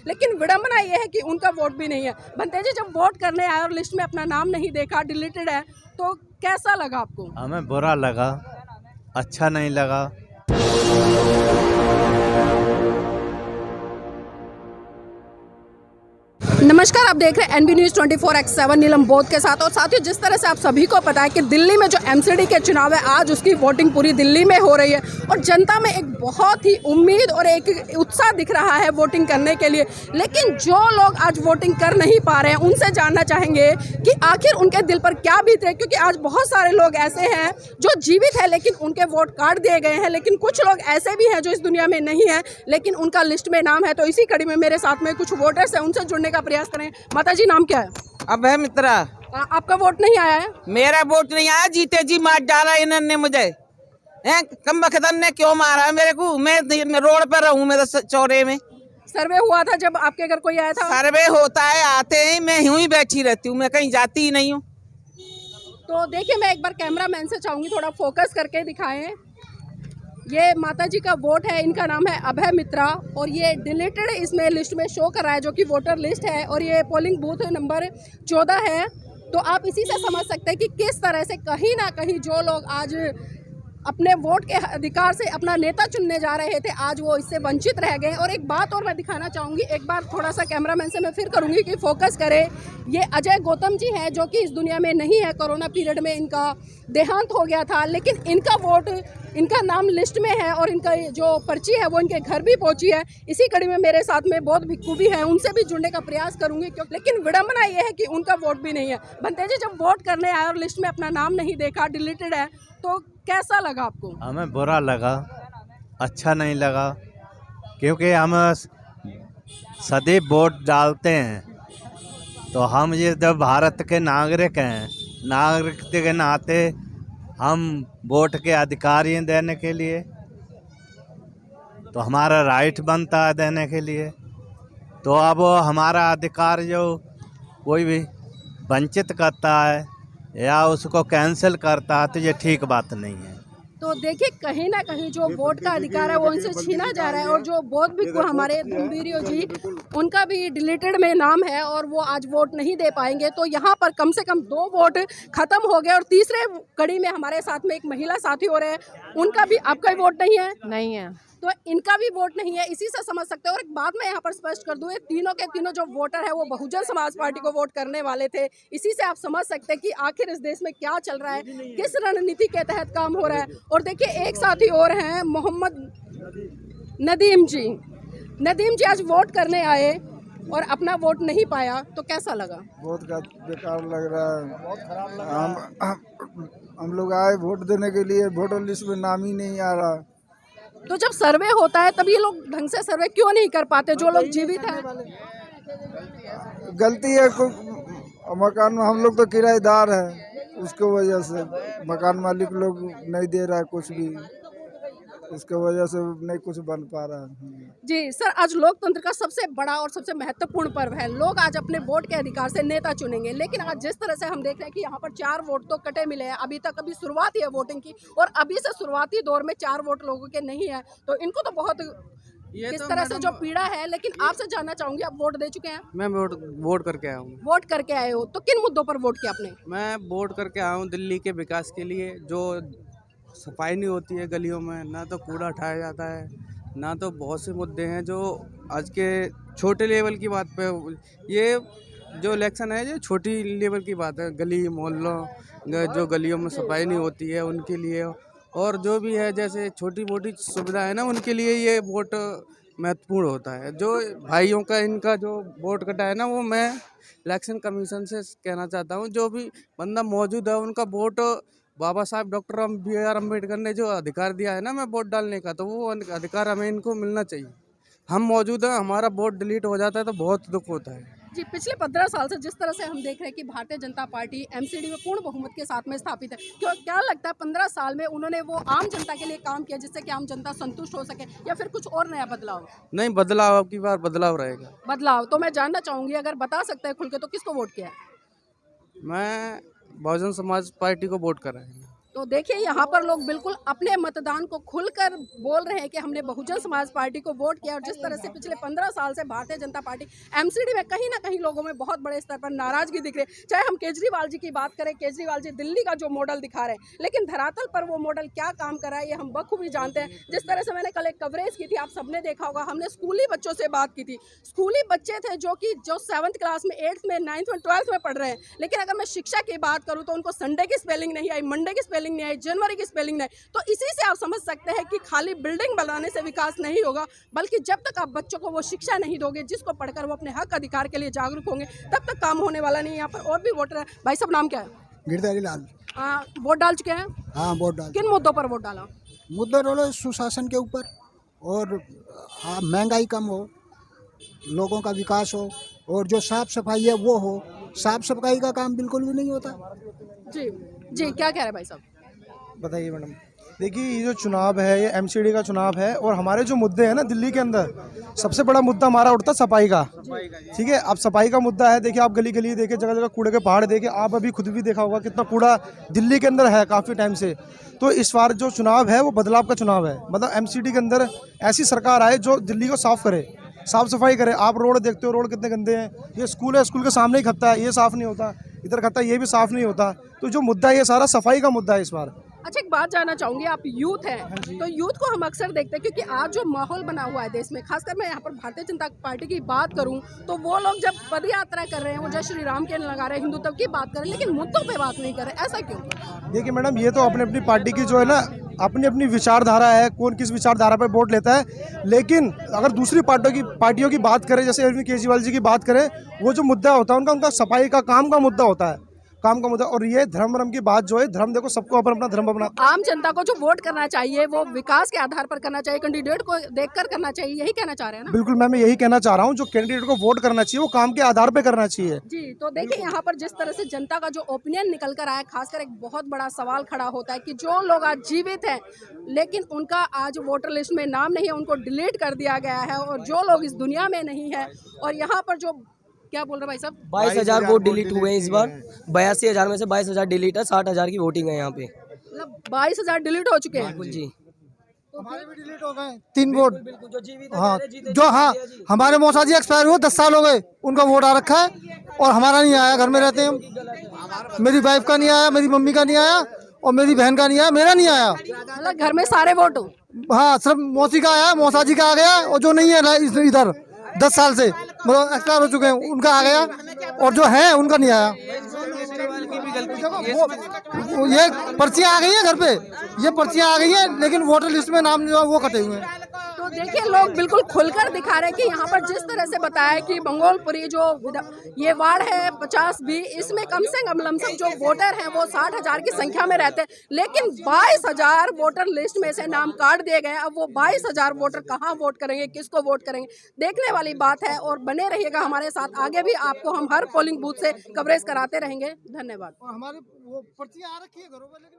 लेकिन विडंबना ये है कि उनका वोट भी नहीं है। बनतेज जी, जब वोट करने आए और लिस्ट में अपना नाम नहीं देखा, डिलीटेड है, तो कैसा लगा आपको? हमें बुरा लगा, अच्छा नहीं लगा। नमस्कार, आप देख रहे हैं एनबी न्यूज़ 24x7 नीलम बोध के साथ। और साथियों, जिस तरह से आप सभी को पता है कि दिल्ली में जो एमसीडी के चुनाव है, आज उसकी वोटिंग पूरी दिल्ली में हो रही है और जनता में एक बहुत ही उम्मीद और एक उत्साह दिख रहा है वोटिंग करने के लिए। लेकिन जो लोग आज वोटिंग कर नहीं पा रहे हैं, उनसे जानना चाहेंगे कि आखिर उनके दिल पर क्या बीत रही है, क्योंकि आज बहुत सारे लोग ऐसे हैं जो जीवित है लेकिन उनके वोट काट दिए गए हैं। लेकिन कुछ लोग ऐसे भी हैं जो इस दुनिया में नहीं है लेकिन उनका लिस्ट में नाम है। तो इसी कड़ी में मेरे साथ में कुछ वोटर्स हैं, उनसे जुड़ने का प्रयास करें। माता जी, नाम क्या है? अभय मित्रा। आपका वोट नहीं आया है? मेरा वोट नहीं आया, जीते जी मार डाला इन्होंने मुझे। कम बख्तन ने क्यों मारा है मेरे को? मैं रोड पर रहूं, मेरे चौरे में सर्वे हुआ था जब आपके घर कोई आया था? सर्वे होता है, आते हैं, मैं यूं ही बैठी रहती हूँ, मैं कहीं जाती ही नहीं हूँ। तो देखिए, मैं एक बार कैमरामैन से चाहूंगी थोड़ा फोकस करके दिखाएं। ये माता जी का वोट है, इनका नाम है अभय मित्रा और ये डिलीटेड इसमें लिस्ट में शो कर रहा है, जो कि वोटर लिस्ट है और ये पोलिंग बूथ नंबर 14 है। तो आप इसी से समझ सकते हैं कि किस तरह से कहीं ना कहीं जो लोग आज अपने वोट के अधिकार से अपना नेता चुनने जा रहे थे, आज वो इससे वंचित रह गए। और एक बात और मैं दिखाना चाहूँगी, एक बार थोड़ा सा कैमरामैन से मैं फिर करूँगी कि फोकस करे। ये अजय गौतम जी हैं जो कि इस दुनिया में नहीं है, कोरोना पीरियड में इनका देहांत हो गया था, लेकिन इनका वोट, इनका नाम लिस्ट में है और इनका जो पर्ची है वो इनके घर भी पहुंची है। इसी कड़ी में मेरे साथ में बहुत भिक्खू भी हैं, उनसे भी जुड़ने का प्रयास करूंगी, क्योंकि लेकिन विडंबना ये है कि उनका वोट भी नहीं है। बनतेज जी, जब वोट करने आए और लिस्ट में अपना नाम नहीं देखा, डिलीटेड है, तो कैसा लगा आपको? हमें बुरा लगा, अच्छा नहीं लगा, क्योंकि हम सदैव वोट डालते हैं। तो हम ये जब भारत के नागरिक हैं, नागरिक के नाते हम वोट के अधिकारी हैं देने के लिए, तो हमारा राइट बनता है देने के लिए। तो अब हमारा अधिकार जो कोई भी वंचित करता है या उसको कैंसिल करता है, तो ये ठीक बात नहीं है। तो देखिए, कहीं ना कहीं जो वोट का अधिकार है वो इनसे छीना जा रहा है। और जो बौद्ध भिक्खु हमारे धुमवीरियो जी, उनका भी डिलीटेड में नाम है और वो आज वोट नहीं दे पाएंगे। तो यहाँ पर कम से कम 2 वोट खत्म हो गए। और तीसरे कड़ी में हमारे साथ में एक महिला साथी हो रहे हैं, उनका भी, आपका भी वोट नहीं है? नहीं है। तो इनका भी वोट नहीं है, इसी से समझ सकते हैं। और एक बात मैं यहाँ पर स्पष्ट कर दूं, ये तीनों के तीनों जो वोटर है वो बहुजन समाज पार्टी को वोट करने वाले थे। इसी से आप समझ सकते हैं कि आखिर इस देश में क्या चल रहा है, किस रणनीति के तहत काम हो रहा है। और देखिए, एक साथी और हैं, मोहम्मद नदीम जी। नदीम जी आज वोट करने आए और अपना वोट नहीं पाया, तो कैसा लगा? बहुत बेकार लग रहा है। हम लोग आए वोट देने के लिए, वोटर लिस्ट में नाम ही नहीं आ रहा। तो जब सर्वे होता है तब ये लोग ढंग से सर्वे क्यों नहीं कर पाते, जो लोग जीवित हैं? गलती है मकान में, हम लोग तो किराएदार हैं, उसके वजह से मकान मालिक लोग नहीं दे रहा है कुछ भी, इसके वजह से नहीं कुछ बन पा रहा है। जी सर, आज लोकतंत्र का सबसे बड़ा और सबसे महत्वपूर्ण पर्व है। लोग आज अपने वोट के अधिकार से नेता चुनेंगे, लेकिन आज जिस तरह से हम देख रहे हैं कि यहाँ पर 4 वोट तो कटे मिले हैं। अभी तक अभी शुरुआत ही है वोटिंग की और अभी से शुरुआती दौर में 4 वोट लोगों के नहीं है, तो इनको तो बहुत किस तरह से जो पीड़ा है। लेकिन आपसे जानना चाहूंगी, आप वोट दे चुके हैं? मैं वोट करके आया हूँ। वोट करके आए हो, तो किन मुद्दों पर वोट किया आपने? मैं वोट करके आया हूँ दिल्ली के विकास के लिए। जो सफाई नहीं होती है गलियों में, ना तो कूड़ा उठाया जाता है, ना तो बहुत से मुद्दे हैं जो आज के छोटे लेवल की बात पे, ये जो इलेक्शन है ये छोटी लेवल की बात है। गली मोहल्लों, जो गलियों में सफाई नहीं होती है उनके लिए, और जो भी है जैसे छोटी मोटी सुविधा है ना, उनके लिए ये वोट महत्वपूर्ण होता है। जो भाइयों का इनका जो वोट कटा है ना, वो मैं इलेक्शन कमीशन से कहना चाहता हूँ, जो भी बंदा मौजूद है उनका वोट, बाबा साहब डॉक्टर BR अम्बेडकर ने जो अधिकार दिया है ना मैं वोट डालने का, तो वो अधिकार हमें इनको मिलना चाहिए। हम मौजूद हैं, हमारा वोट डिलीट हो जाता है तो बहुत दुख होता है। जी, पिछले 15 साल से जिस तरह से हम देख रहे हैं कि भारतीय जनता पार्टी एमसीडी में पूर्ण बहुमत के साथ में स्थापित है, क्यों, क्या लगता है 15 साल में उन्होंने वो आम जनता के लिए काम किया जिससे कि आम जनता संतुष्ट हो सके, या फिर कुछ और नया बदलाव? नहीं, बदलाव, अब की बार बदलाव रहेगा। बदलाव तो मैं जानना चाहूंगी, अगर बता सकते हैं खुल के, तो किसको वोट किया है? मैं बहुजन समाज पार्टी को वोट कर रहा हूँ। तो देखिए यहाँ पर लोग बिल्कुल अपने मतदान को खुलकर बोल रहे हैं कि हमने बहुजन समाज पार्टी को वोट किया। और जिस तरह से पिछले 15 साल से भारतीय जनता पार्टी एमसीडी में कहीं ना कहीं लोगों में बहुत बड़े स्तर पर नाराजगी दिख रही है। चाहे हम केजरीवाल जी की बात करें, केजरीवाल जी दिल्ली का जो मॉडल दिखा रहे हैं, लेकिन धरातल पर वो मॉडल क्या काम कर रहा है ये हम बखूबी जानते हैं। जिस तरह से मैंने कल एक कवरेज की थी, आप सबने देखा होगा, हमने स्कूली बच्चों से बात की थी। स्कूली बच्चे थे जो 7th क्लास में, 8th में, 9th में, 12th में पढ़ रहे हैं, लेकिन अगर मैं शिक्षा की बात करूँ तो उनको संडे की स्पेलिंग नहीं आई, मंडे की स्पेलिंग नहीं आई, जनवरी की स्पेलिंग नहीं। तो इसी से आप समझ सकते हैं कि खाली बिल्डिंग बनाने से विकास नहीं होगा, बल्कि जब तक आप बच्चों को वो शिक्षा नहीं दोगे जिसको पढ़कर वो अपने हक अधिकार के लिए जागरूक होंगे, तब तक काम होने वाला नहीं है। यहाँ पर और भी वोटर है। भाई साहब नाम क्या है? गिरधारी लाल। वोट डाल चुके हैं? हाँ, वोट डाल। किन मुद्दों पर वोट डाला? मुद्दा रोलो सुशासन के ऊपर, और महंगाई कम हो, लोगों का विकास हो, और जो साफ सफाई है वो हो। साफ सफाई का काम बिल्कुल भी नहीं होता। जी जी, क्या कह रहे हैं भाई साहब? बताइए मैडम। देखिए, ये जो चुनाव है, ये एमसीडी का चुनाव है, और हमारे जो मुद्दे हैं ना दिल्ली के अंदर, सबसे बड़ा मुद्दा हमारा उठता सफाई का। ठीक है, अब सफाई का मुद्दा है। देखिए, आप गली गली देखिए, जगह जगह कूड़े के पहाड़ देखे, आप अभी खुद भी देखा होगा कितना कूड़ा दिल्ली के अंदर है काफ़ी टाइम से। तो इस बार जो चुनाव है वो बदलाव का चुनाव है। मतलब एमसीडी के अंदर ऐसी सरकार आए जो दिल्ली को साफ़ करे, साफ़ सफाई करे। आप रोड देखते हो, रोड कितने गंदे हैं। ये स्कूल है, स्कूल के सामने ही खत्ता है, ये साफ़ नहीं होता। इधर खत्ता है, ये भी साफ़ नहीं होता। तो जो मुद्दा है ये सारा सफाई का मुद्दा है इस बार। अच्छा, एक बात जानना चाहूंगी, आप यूथ हैं, तो यूथ को हम अक्सर देखते हैं, क्योंकि आज जो माहौल बना हुआ है देश में, खासकर मैं यहाँ पर भारतीय जनता पार्टी की बात करूँ तो वो लोग जब पद यात्रा कर रहे हैं, वो जय श्री राम के लगा रहे हैं, हिंदुत्व की बात कर रहे हैं, लेकिन मुद्दों पे बात नहीं कर रहे, ऐसा क्यों? देखिए मैडम, ये तो अपनी अपनी पार्टी की जो है ना, अपनी अपनी विचारधारा है, कौन किस विचारधारा पर वोट लेता है। लेकिन अगर दूसरी पार्टियों की बात करें, जैसे अरविंद केजरीवाल जी की बात करें, वो जो मुद्दा होता है उनका सफाई का काम का मुद्दा होता है, काम का मुद्दा। और ये धर्म की बात जो है, धर्म देखो सबको अपना धर्म अपना। आम जनता को जो वोट करना चाहिए वो विकास के आधार पर करना चाहिए, कैंडिडेट को देखकर करना चाहिए, यही कहना चाह रहे हैं ना? बिल्कुल मैम, मैं यही कहना चाह रहा हूँ, जो कैंडिडेट को वोट करना चाहिए वो काम के आधार पे करना चाहिए। जी, तो देखिए यहाँ पर जिस तरह से जनता का जो ओपिनियन निकल कर आया, खासकर एक बहुत बड़ा सवाल खड़ा होता है कि जो लोग आज जीवित हैं लेकिन उनका आज वोटर लिस्ट में नाम नहीं है, उनको डिलीट कर दिया गया है, और जो लोग इस दुनिया में नहीं है, और यहाँ पर जो क्या बोल रहे भाई साहब? 22,000 वोट डिलीट हुए इस बार। 82,000 में से 22,000 डिलीट है, 60,000 की वोटिंग है यहाँ पे। मतलब 22,000 डिलीट हो चुके हैं। जी, हमारे भी डिलीट हो गए 3 वोट। हाँ, जो हाँ हमारे मौसा जी एक्सपायर हुए 10 साल हो गए, उनका वोट आ रखा है और हमारा नहीं आया। घर में रहते हैं हम, मेरी वाइफ का नहीं आया, मेरी मम्मी का नहीं आया, और मेरी बहन का नहीं आया, मेरा नहीं आया। मतलब घर में सारे वोट हो? हाँ, सिर्फ मौसी का आया, मौसा जी का आ गया, और जो नहीं है ना इधर 10 साल से मतलब एक्सपायर हो चुके हैं, उनका आ गया, और जो है उनका नहीं आया। ये पर्चियाँ आ गई हैं घर पे, ये पर्चियाँ आ गई हैं, लेकिन वोटर लिस्ट में नाम जो है वो कटे हुए हैं। तो देखिए लोग बिल्कुल खुलकर दिखा रहे हैं कि यहाँ पर जिस तरह से बताया कि मंगोलपुरी जो ये वार्ड है 50B, इसमें कम से कम लमसम जो वोटर हैं वो 60,000 की संख्या में रहते हैं, लेकिन 22,000 वोटर लिस्ट में से नाम काट दिए गए। अब वो 22,000 वोटर कहाँ वोट करेंगे, किसको वोट करेंगे, देखने वाली बात है। और बने रहिएगा हमारे साथ, आगे भी आपको हम हर पोलिंग बूथ से कवरेज कराते रहेंगे। धन्यवाद। हमारी वो पर्चियाँ आ रखी है घरों पर, लेकिन